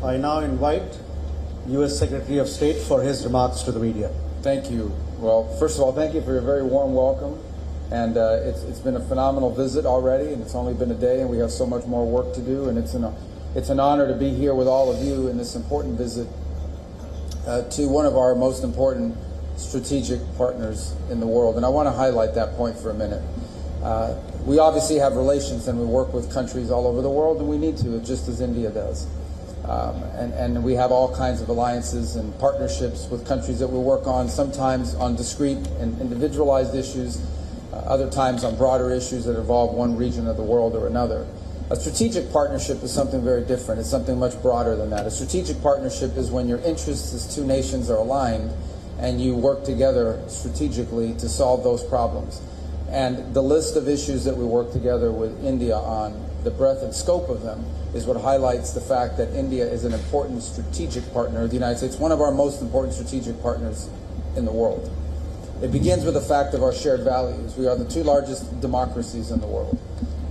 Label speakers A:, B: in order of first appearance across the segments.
A: I now invite U.S. Secretary of State for his remarks to the media.
B: Thank you. Well, first of all, thank you for your very warm welcome. And it's been a phenomenal visit already, and it's only been a day, and we have so much more work to do. And it's an honor to be here with all of you in this important visit to one of our most important strategic partners in the world. And I want to highlight that point for a minute. We obviously have relations, and we work with countries all over the world, and we need to, just as India does. And we have all kinds of alliances and partnerships with countries that we work on, sometimes on discrete and individualized issues, other times on broader issues that involve one region of the world or another. A strategic partnership is something very different. It's something much broader than that. A strategic partnership is when your interests as two nations are aligned and you work together strategically to solve those problems. And the list of issues that we work together with India on, the breadth and scope of them, is what highlights the fact that India is an important strategic partner of the United States, one of our most important strategic partners in the world. It begins with the fact of our shared values. We are the two largest democracies in the world.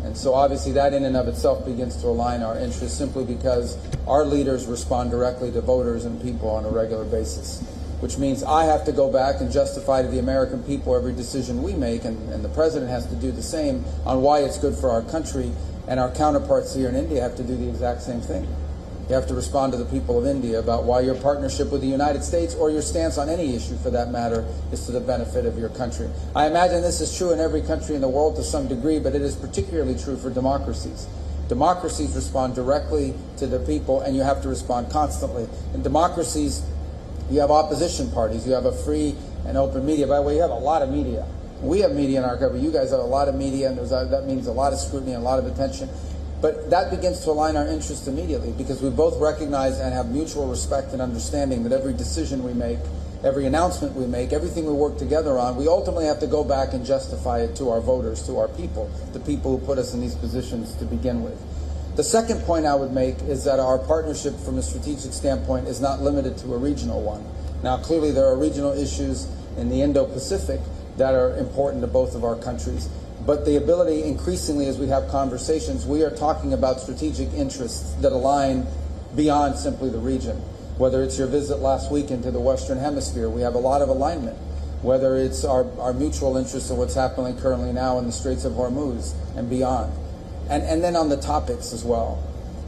B: And so obviously that in and of itself begins to align our interests simply because our leaders respond directly to voters and people on a regular basis, which means I have to go back and justify to the American people every decision we make, and the president has to do the same on why it's good for our country, and our counterparts here in India have to do the exact same thing. You have to respond to the people of India about why your partnership with the United States, or your stance on any issue for that matter, is to the benefit of your country. I imagine this is true in every country in the world to some degree, but it is particularly true for democracies. Democracies respond directly to the people, and you have to respond constantly. In democracies, you have opposition parties, you have a free and open media. By the way, you have a lot of media. We have media in our country. You guys have a lot of media, and that means a lot of scrutiny and a lot of attention. But that begins to align our interests immediately because we both recognize and have mutual respect and understanding that every decision we make, every announcement we make, everything we work together on, we ultimately have to go back and justify it to our voters, to our people, the people who put us in these positions to begin with. The second point I would make is that our partnership from a strategic standpoint is not limited to a regional one. Now, clearly there are regional issues in the Indo-Pacific that are important to both of our countries. But the ability, increasingly as we have conversations, we are talking about strategic interests that align beyond simply the region. Whether it's your visit last week into the Western Hemisphere, we have a lot of alignment. Whether it's our mutual interest in what's happening currently now in the Straits of Hormuz and beyond. And then on the topics as well.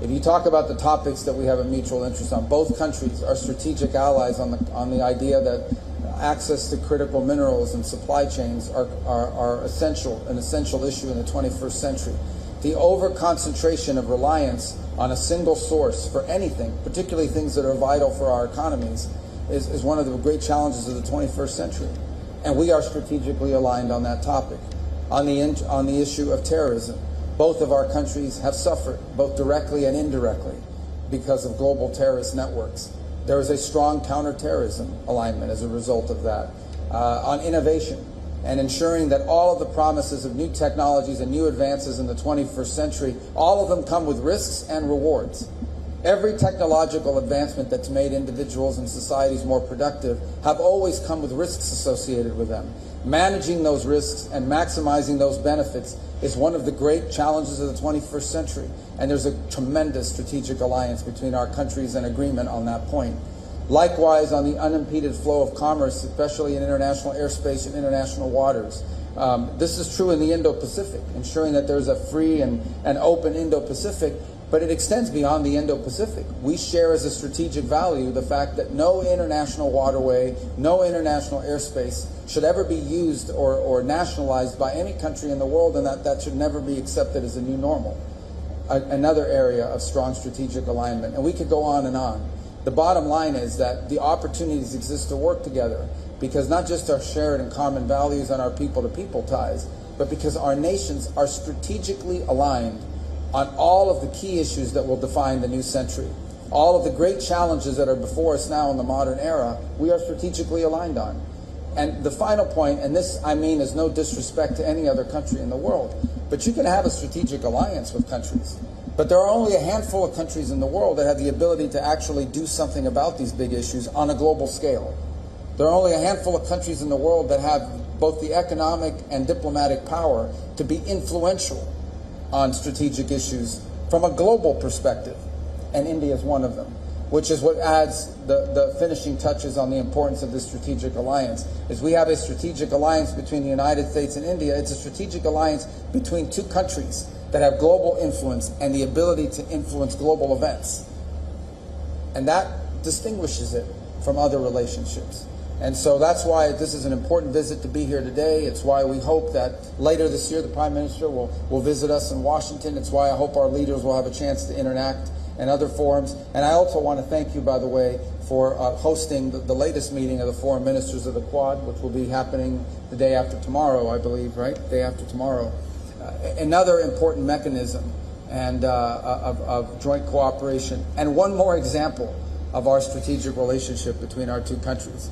B: If you talk about the topics that we have a mutual interest on, both countries are strategic allies on the idea that access to critical minerals and supply chains are essential, an essential issue in the 21st century. The over-concentration of reliance on a single source for anything, particularly things that are vital for our economies, is one of the great challenges of the 21st century. And we are strategically aligned on that topic. On the issue of terrorism, both of our countries have suffered, both directly and indirectly, because of global terrorist networks. There is a strong counterterrorism alignment as a result of that. On innovation and ensuring that all of the promises of new technologies and new advances in the 21st century, all of them come with risks and rewards. Every technological advancement that's made individuals and societies more productive have always come with risks associated with them. Managing those risks and maximizing those benefits is one of the great challenges of the 21st century. And there's a tremendous strategic alliance between our countries and agreement on that point. Likewise, on the unimpeded flow of commerce, especially in international airspace and international waters. This is true in the Indo-Pacific, ensuring that there's a free and open Indo-Pacific, but it extends beyond the Indo-Pacific. We share as a strategic value the fact that no international waterway, no international airspace should ever be used or nationalized by any country in the world, and that should never be accepted as a new normal. Another area of strong strategic alignment, and we could go on and on. The bottom line is that the opportunities exist to work together because not just our shared and common values and our people-to-people ties, but because our nations are strategically aligned on all of the key issues that will define the new century. All of the great challenges that are before us now in the modern era, we are strategically aligned on. And the final point, and this I mean is no disrespect to any other country in the world, but you can have a strategic alliance with countries. But there are only a handful of countries in the world that have the ability to actually do something about these big issues on a global scale. There are only a handful of countries in the world that have both the economic and diplomatic power to be influential on strategic issues from a global perspective, and India is one of them. which is what adds the finishing touches on the importance of this strategic alliance, is we have a strategic alliance between the United States and India. It's a strategic alliance between two countries that have global influence and the ability to influence global events. And that distinguishes it from other relationships. And so that's why this is an important visit to be here today. It's why we hope that later this year the Prime Minister will visit us in Washington. It's why I hope our leaders will have a chance to interact in other forums. And I also want to thank you, by the way, for hosting the latest meeting of the foreign ministers of the Quad, which will be happening the day after tomorrow, I believe, right? Day after tomorrow. Another important mechanism and of joint cooperation. And one more example of our strategic relationship between our two countries.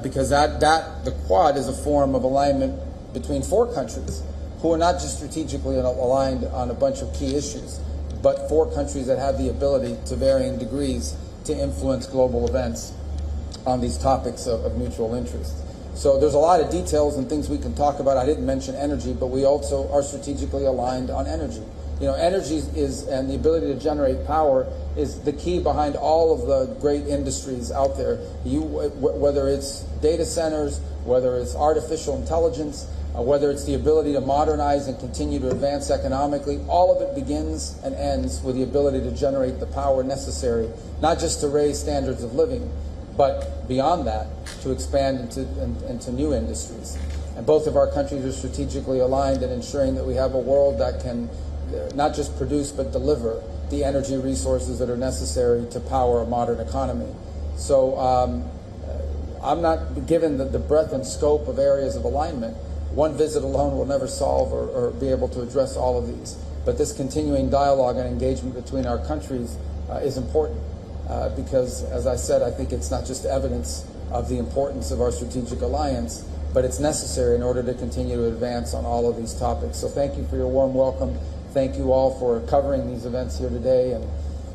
B: Because the Quad is a form of alignment between four countries who are not just strategically aligned on a bunch of key issues, but four countries that have the ability to varying degrees to influence global events on these topics of mutual interest. So there's a lot of details and things we can talk about. I didn't mention energy, but we also are strategically aligned on energy. You know, energy and the ability to generate power is the key behind all of the great industries out there. Whether it's data centers, whether it's artificial intelligence, whether it's the ability to modernize and continue to advance economically, all of it begins and ends with the ability to generate the power necessary, not just to raise standards of living, but beyond that, to expand into new industries. And both of our countries are strategically aligned in ensuring that we have a world that can not just produce but deliver the energy resources that are necessary to power a modern economy. So I'm not given the breadth and scope of areas of alignment. One visit alone will never solve or be able to address all of these. But this continuing dialogue and engagement between our countries is important because, as I said, I think it's not just evidence of the importance of our strategic alliance, but it's necessary in order to continue to advance on all of these topics. So thank you for your warm welcome. Thank you all for covering these events here today.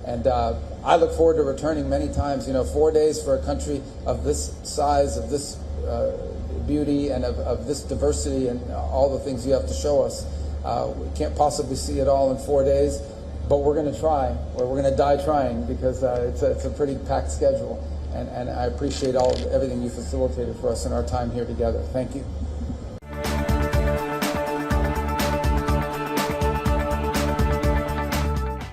B: And I look forward to returning many times. You know, 4 days for a country of this size, of this beauty, and of this diversity, and all the things you have to show us. We can't possibly see it all in 4 days, but we're going to try, or we're going to die trying, because it's a pretty packed schedule. And I appreciate everything you facilitated for us in our time here together. Thank you.